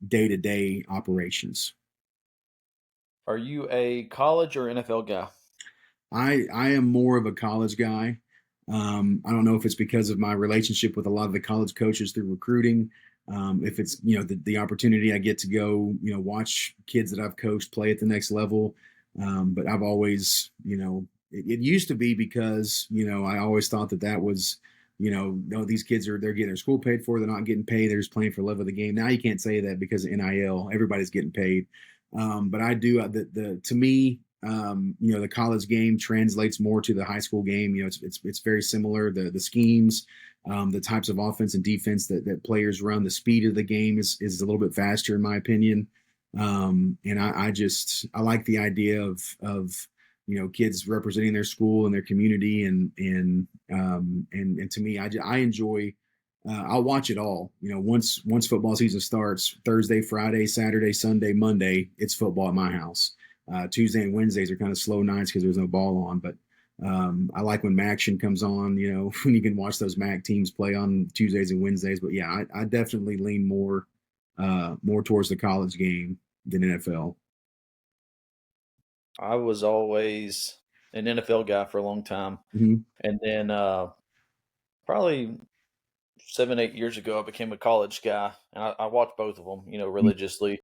day-to-day operations. Are you a college or NFL guy? I am more of a college guy. I don't know if it's because of my relationship with a lot of the college coaches through recruiting. If it's the opportunity I get to go watch kids that I've coached play at the next level. But I've always it used to be because I always thought that was no, these kids they're getting their school paid for, they're not getting paid, they're just playing for love of the game. Now you can't say that because of NIL, everybody's getting paid. But I do to me. The college game translates more to the high school game. It's very similar. The schemes, the types of offense and defense that players run, the speed of the game is a little bit faster in my opinion. And I like the idea of kids representing their school and their community and to me, I enjoy. I'll watch it all. Once football season starts, Thursday, Friday, Saturday, Sunday, Monday, it's football at my house. Tuesday and Wednesdays are kind of slow nights because there's no ball on. But I like when Maction comes on, when you can watch those MAC teams play on Tuesdays and Wednesdays. But yeah, I definitely lean more towards the college game than NFL. I was always an NFL guy for a long time, Hmm. and then probably 7, 8 years ago, I became a college guy, and I watched both of them, religiously.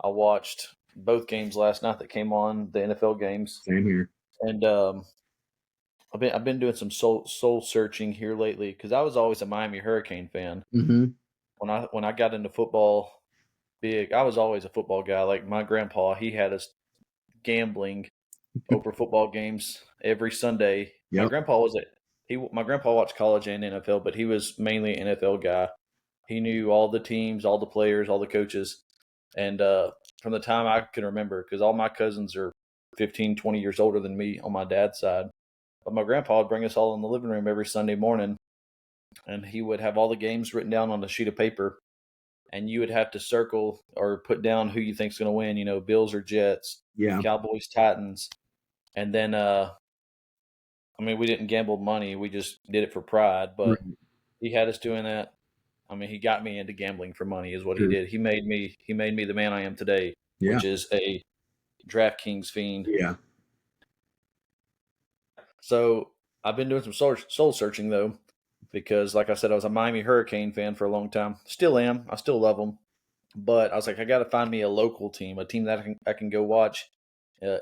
I watched both games last night that came on, the NFL games, Same here. and I've been doing some soul searching here lately because I was always a Miami Hurricane fan. Hmm. When I got into football big, I was always a football guy. Like my grandpa, he had us gambling over football games every Sunday. My Yep. grandpa was it. My grandpa watched college and NFL, but he was mainly an NFL guy. He knew all the teams, all the players, all the coaches, and from the time I can remember, because all my cousins are 15, 20 years older than me on my dad's side. But my grandpa would bring us all in the living room every Sunday morning, and he would have all the games written down on a sheet of paper, and you would have to circle or put down who you think's going to win. Bills or Jets, Yeah. Cowboys, Titans, and then I mean, we didn't gamble money; we just did it for pride. But Right. he had us doing that. I mean, he got me into gambling for money, is what he Sure. did. He made me the man I am today, Yeah. which is a DraftKings fiend. Yeah. So I've been doing some soul searching though, because like I said, I was a Miami Hurricane fan for a long time. Still am. I still love them. But I was like, I got to find me a local team, a team that I can go watch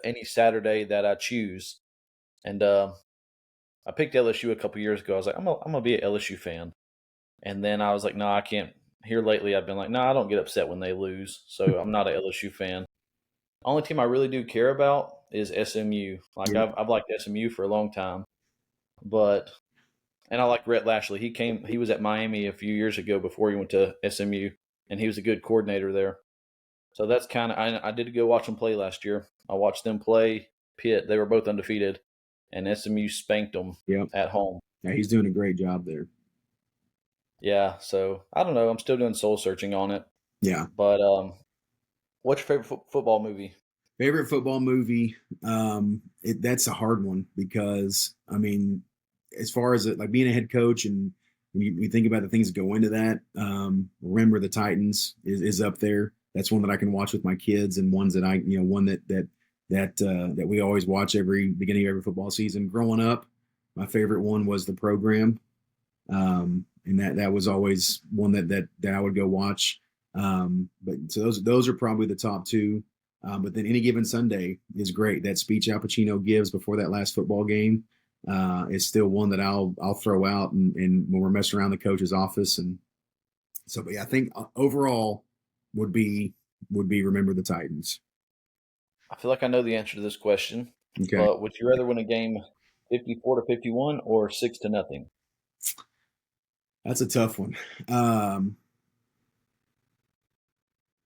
any Saturday that I choose. And I picked LSU a couple years ago. I was like, I'm gonna be an LSU fan. And then I was like, no, I can't. Here lately, I've been like, no, I don't get upset when they lose, so I'm not an LSU fan. Only team I really do care about is SMU. Like Yeah. I've liked SMU for a long time, but and I like Rhett Lashley. He was at Miami a few years ago before he went to SMU, and he was a good coordinator there. So that's kind of I did go watch them play last year. I watched them play Pitt. They were both undefeated, and SMU spanked them Yeah. at home. Yeah. He's doing a great job there. Yeah, so I don't know. I'm still doing soul searching on it. Yeah. But what's your favorite football movie? Favorite football movie? That's a hard one because I mean, as far as like being a head coach and when you think about the things that go into that, remember the Titans is up there. That's one that I can watch with my kids and ones that one that we always watch every beginning of every football season. Growing up, my favorite one was the program, and that was always one that I would go watch. But so those are probably the top two. But then any given Sunday is great. That speech Al Pacino gives before that last football game is still one that I'll throw out and when we're messing around the coach's office. And so, but yeah, I think overall would be remember the Titans. I feel like I know the answer to this question, Okay, but would you rather win a game 54-51 or 6-0? that's a tough one.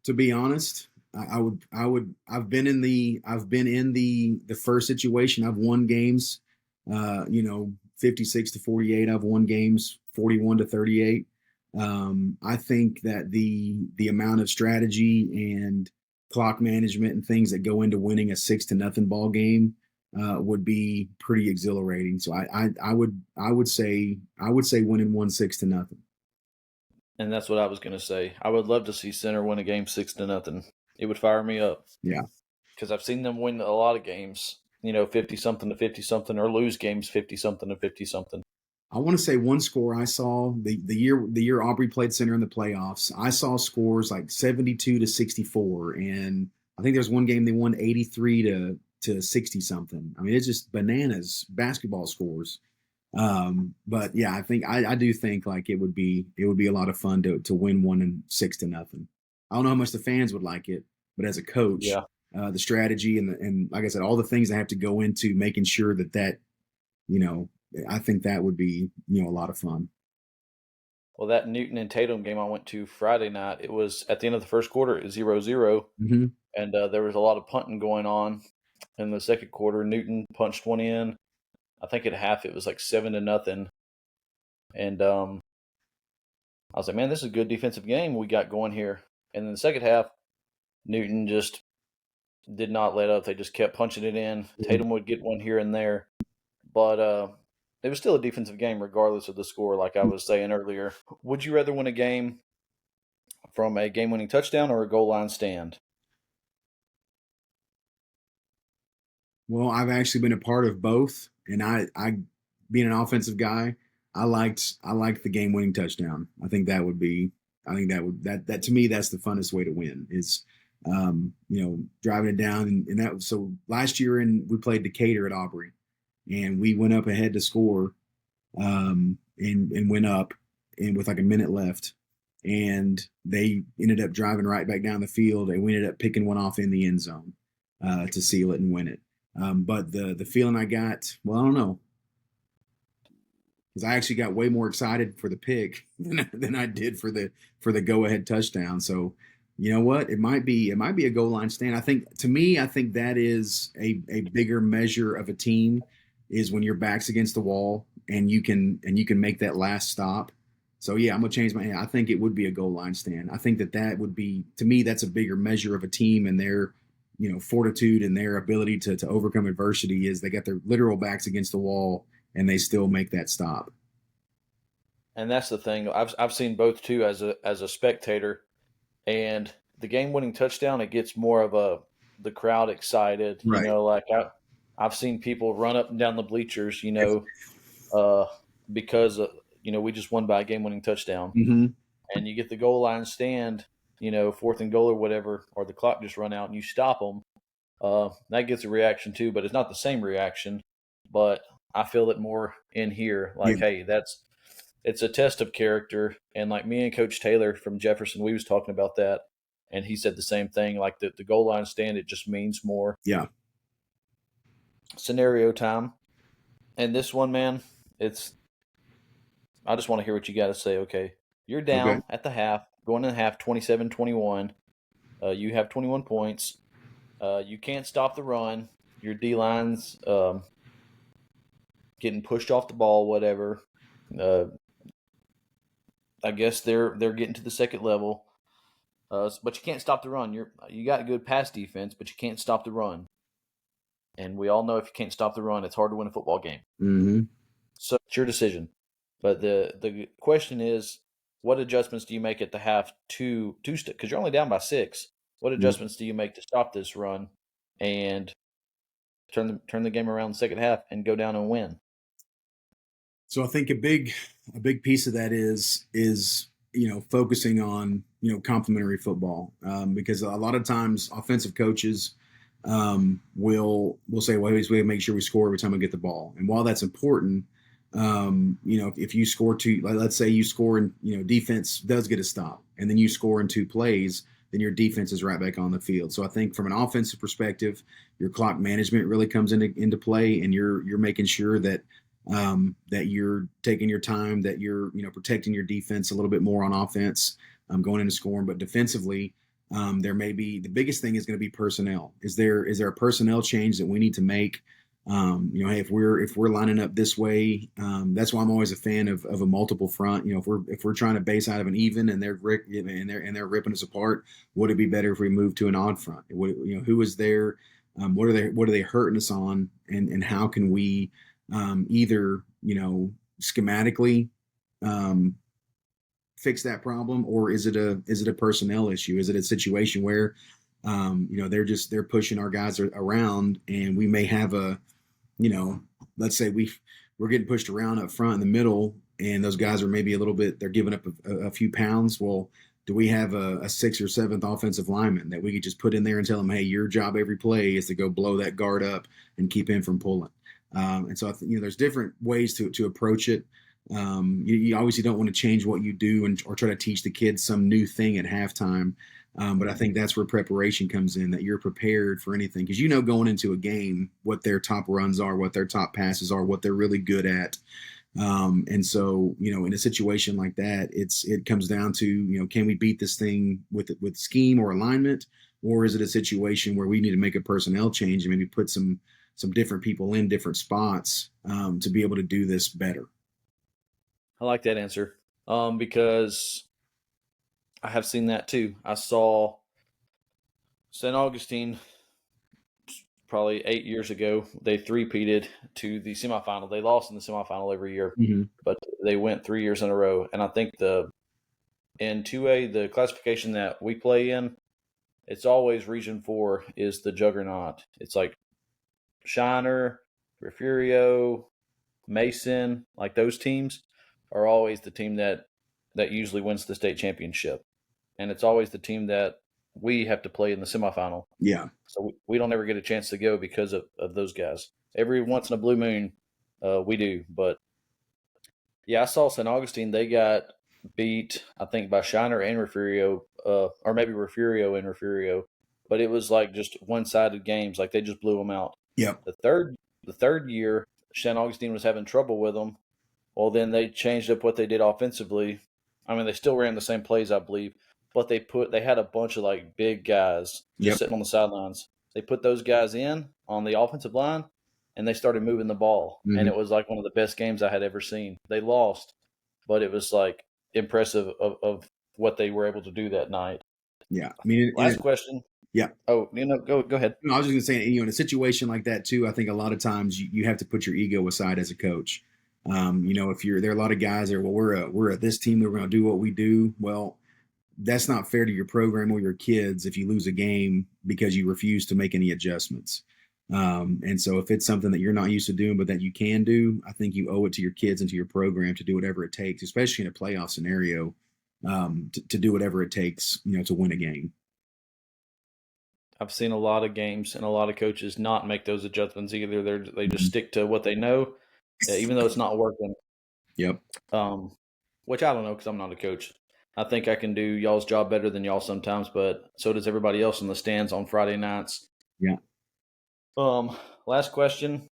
To be honest, I've been in the first situation. I've won games, 56-48. I've won games 41-38. I think that the amount of strategy and clock management and things that go into winning a 6-0 ball game would be pretty exhilarating. So I would say winning 1 6-0. And that's what I was going to say. I would love to see Center win a game 6-0. It would fire me up Yeah. because I've seen them win a lot of games, 50 something to 50 something, or lose games 50 something to 50 something. I want to say one score I saw the year Aubrey played center in the playoffs. I saw scores like 72-64, and I think there's one game they won 83 to 60 something. I mean, it's just bananas basketball scores. But yeah, I do think like it would be a lot of fun to win one and 6-0. I don't know how much the fans would like it, but as a coach, Yeah. the strategy and like I said, all the things that have to go into making sure that you know, I think that would be, a lot of fun. Well, that Newton and Tatum game I went to Friday night, it was at the end of the first quarter, it was 0-0, Hmm. and there was a lot of punting going on in the second quarter. Newton punched one in. I think at half it was like 7-0, and I was like, man, this is a good defensive game we got going here. And in the second half, Newton just did not let up. They just kept punching it in. Yeah. Tatum would get one here and there, but it was still a defensive game regardless of the score. Like I was saying earlier, would you rather win a game from a game-winning touchdown or a goal line stand? Well, I've actually been a part of both, and I being an offensive guy, I liked the game winning touchdown. I think that to me that's the funnest way to win is, driving it down and that was so last year and we played Decatur at Aubrey, and we went up ahead to score, and went up and with like a minute left, and they ended up driving right back down the field, and we ended up picking one off in the end zone to seal it and win it. But the feeling I got, well, I don't know, because I actually got way more excited for the pick than I did for the go ahead touchdown. So, you know what? It might be a goal line stand. I think to me, I think that is a bigger measure of a team is when your back's against the wall and you can make that last stop. So yeah, I'm gonna change my. I think it would be a goal line stand. I think that would be to me that's a bigger measure of a team and their fortitude and their ability to overcome adversity is they got their literal backs against the wall and they still make that stop. And that's the thing. I've seen both too as a spectator, and the game winning touchdown it gets more of the crowd excited. Right. Like I've seen people run up and down the bleachers. Uh, because we just won by a game winning touchdown, Mm-hmm. and you get the goal line stand. Fourth and goal or whatever, or the clock just run out and you stop them. That gets a reaction too, but it's not the same reaction. But I feel it more in here. Yeah. Like, hey, it's a test of character. And like me and Coach Taylor from Jefferson, we was talking about that, and he said the same thing. Like the goal line stand, it just means more. Yeah. Scenario time, and this one, man, it's. I just want to hear what you got to say. Okay, you're Okay. down at the half, going in the half, 27-21. You have 21 points. You can't stop the run. Your D line's getting pushed off the ball, whatever. Uh, I guess they're getting to the second level, but you can't stop the run. You got a good pass defense, but you can't stop the run. And we all know if you can't stop the run, it's hard to win a football game. Mm-hmm. So it's your decision. But the question is, what adjustments do you make at the half because you're only down by 6? What adjustments do you make to stop this run and turn the game around in the second half and go down and win? So I think a big piece of that is focusing on complementary football, because a lot of times offensive coaches will say, well, we make sure we score every time we get the ball, and while that's important, if you score two, let's say you score and defense does get a stop, and then you score in 2 plays, then your defense is right back on the field. So I think from an offensive perspective, your clock management really comes into play, and you're making sure that you're taking your time, that you're protecting your defense a little bit more on offense, going into scoring, but defensively. There may be the biggest thing is going to be personnel. Is there a personnel change that we need to make? Hey, if we're lining up this way, that's why I'm always a fan of a multiple front. If we're trying to base out of an even and they're ripping us apart, would it be better if we move to an odd front? Who is there? What are they hurting us on? And how can we either schematically um, fix that problem, or is it a personnel issue? Is it a situation where they're pushing our guys around, and we may have let's say we're getting pushed around up front in the middle, and those guys are maybe they're giving up a few pounds. Well, do we have a sixth or seventh offensive lineman that we could just put in there and tell them, hey, your job every play is to go blow that guard up and keep him from pulling? And so I think there's different ways to approach it. You obviously don't want to change what you do or try to teach the kids some new thing at halftime. But I think that's where preparation comes in, that you're prepared for anything, because going into a game what their top runs are, what their top passes are, what they're really good at. And so, in a situation like that, it comes down to, can we beat this thing with scheme or alignment, or is it a situation where we need to make a personnel change and maybe put some different people in different spots to be able to do this better? I like that answer because I have seen that too. I saw St. Augustine probably 8 years ago. They three-peated to the semifinal. They lost in the semifinal every year, Mm-hmm. but they went 3 years in a row. And I think in 2A, the classification that we play in, it's always Region 4 is the juggernaut. It's like Shiner, Refugio, Mason, like those teams are always the team that usually wins the state championship, and it's always the team that we have to play in the semifinal. Yeah. So we don't ever get a chance to go because of those guys. Every once in a blue moon, we do. But yeah, I saw St. Augustine. They got beat, I think, by Shiner and Refugio, or maybe Refugio and Refugio. But it was like just one-sided games. Like they just blew them out. Yep. The third year, St. Augustine was having trouble with them. Well, then they changed up what they did offensively. I mean, they still ran the same plays, I believe, but they had a bunch of like big guys just Yep. sitting on the sidelines. They put those guys in on the offensive line, and they started moving the ball, and Mm-hmm. it was like one of the best games I had ever seen. They lost, but it was like impressive of what they were able to do that night. Yeah. I mean, Last question. yeah. Oh, go ahead. No, I was just gonna say, in a situation like that too, I think a lot of times you have to put your ego aside as a coach. If there are a lot of guys that are, well, we're at this team, we're going to do what we do. Well, that's not fair to your program or your kids if you lose a game because you refuse to make any adjustments. And so if it's something that you're not used to doing, but that you can do, I think you owe it to your kids and to your program to do whatever it takes, especially in a playoff scenario, to do whatever it takes, to win a game. I've seen a lot of games and a lot of coaches not make those adjustments either. They just stick to what they know, even though it's not working. Yep. Which I don't know because I'm not a coach. I think I can do y'all's job better than y'all sometimes, but so does everybody else in the stands on Friday nights. Yeah. Last question,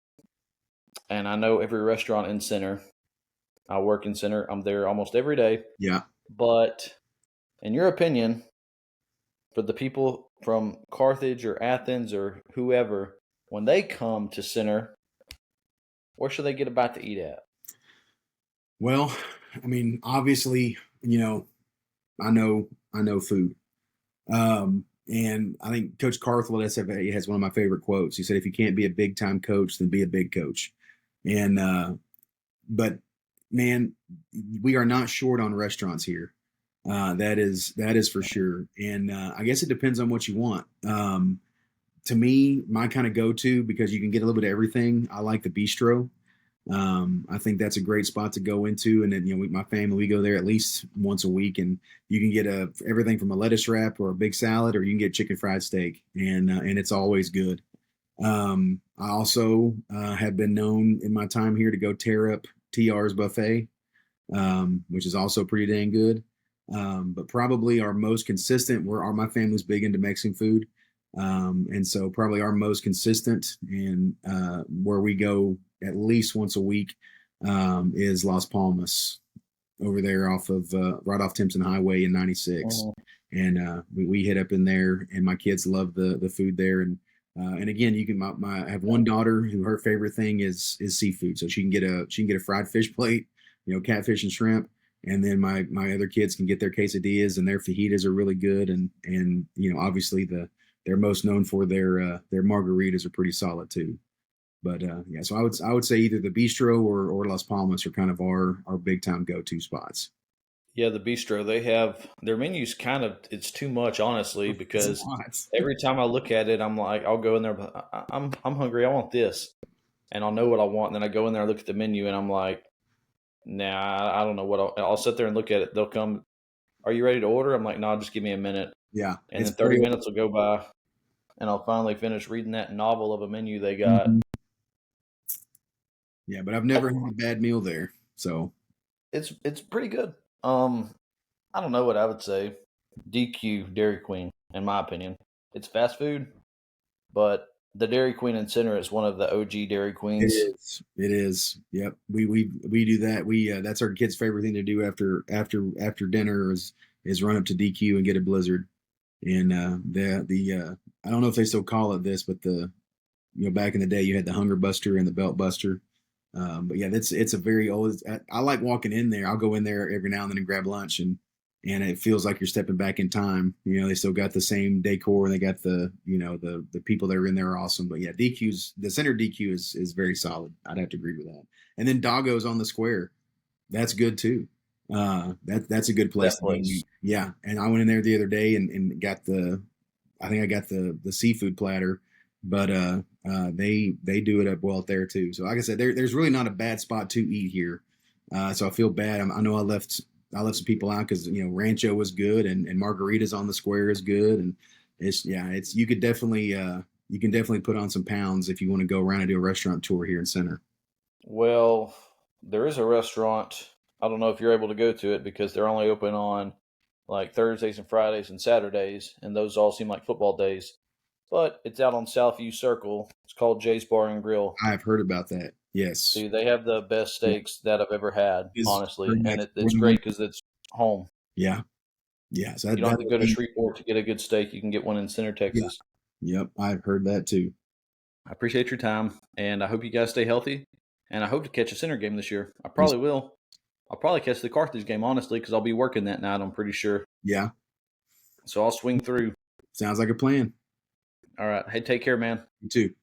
and I know every restaurant in Center. I work in Center. I'm there almost every day. Yeah. But in your opinion, for the people from Carthage or Athens or whoever, when they come to Center, where should they get a bite to eat at? Well, I mean, obviously, I know food. And I think Coach Carthel at SFA has one of my favorite quotes. He said, "If you can't be a big time coach, then be a big coach." And but man, we are not short on restaurants here. That is for sure. And I guess it depends on what you want. To me, my kind of go-to, because you can get a little bit of everything, I like the bistro. I think that's a great spot to go into. And then, my family, we go there at least once a week, and you can get everything from a lettuce wrap or a big salad, or you can get chicken fried steak, and it's always good. I also have been known in my time here to go tear up TR's buffet, which is also pretty dang good. But probably our most consistent, my family's big into Mexican food. And so probably our most consistent and where we go at least once a week is Las Palmas over there right off Timpson Highway in 96. And we hit up in there, and my kids love the food there. And again, I have one daughter who her favorite thing is seafood, so she can get a fried fish plate, catfish and shrimp. And then my other kids can get their quesadillas, and their fajitas are really good. And obviously they're most known for their margaritas are pretty solid too. But yeah, so I would say either the bistro or Las Palmas are kind of our big time go to spots. Yeah, the bistro, they have their menus it's too much, honestly, because every time I look at it, I'm like, I'll go in there, I'm hungry, I want this, and I'll know what I want, and then I go in there, I look at the menu, and I'm like, nah, I don't know what I'll sit there and look at it. They'll come, are you ready to order? I'm like, no, just give me a minute. Yeah, and then 30 minutes will go by, and I'll finally finish reading that novel of a menu they got. Mm-hmm. Yeah, but I've never had a bad meal there, so it's pretty good. I don't know what I would say. DQ Dairy Queen, in my opinion, it's fast food, but the Dairy Queen in Center is one of the OG Dairy Queens. It is. Yep. We do that. That's our kids' favorite thing to do after dinner is run up to DQ and get a Blizzard. And the I don't know if they still call it this, but back in the day you had the Hunger Buster and the Belt Buster. But yeah, it's a very old. I like walking in there. I'll go in there every now and then and grab lunch, and it feels like you're stepping back in time. They still got the same decor, and they got the people that are in there are awesome. But yeah, the Center DQ is very solid. I'd have to agree with that. And then Doggo's on the Square, that's good too. That's a good place. Yeah, and I went in there the other day and got I think I got the seafood platter. but they do it up well there too. So like I said, there's really not a bad spot to eat here. So I feel bad. I know I left some people out because Rancho was good and Margaritas on the Square is good, and it's you can definitely put on some pounds if you want to go around and do a restaurant tour here in Center. Well, there is a restaurant. I don't know if you're able to go to it because they're only open on like Thursdays and Fridays and Saturdays, and those all seem like football days. But it's out on Southview Circle. It's called Jay's Bar and Grill. I have heard about that. Yes. Dude, they have the best Yeah. steaks that I've ever had, Is honestly, pretty and much it's great because it's home. yeah. Yeah. So You don't have to go to Shreveport to get a good steak. You can get one in Center, yeah. Texas. Yep. I've heard that too. I appreciate your time, and I hope you guys stay healthy. And I hope to catch a Center game this year. I Yes. probably will. I'll probably catch the Carthage game, honestly, because I'll be working that night, I'm pretty sure. Yeah. So I'll swing through. Sounds like a plan. All right. Hey, take care, man. You too.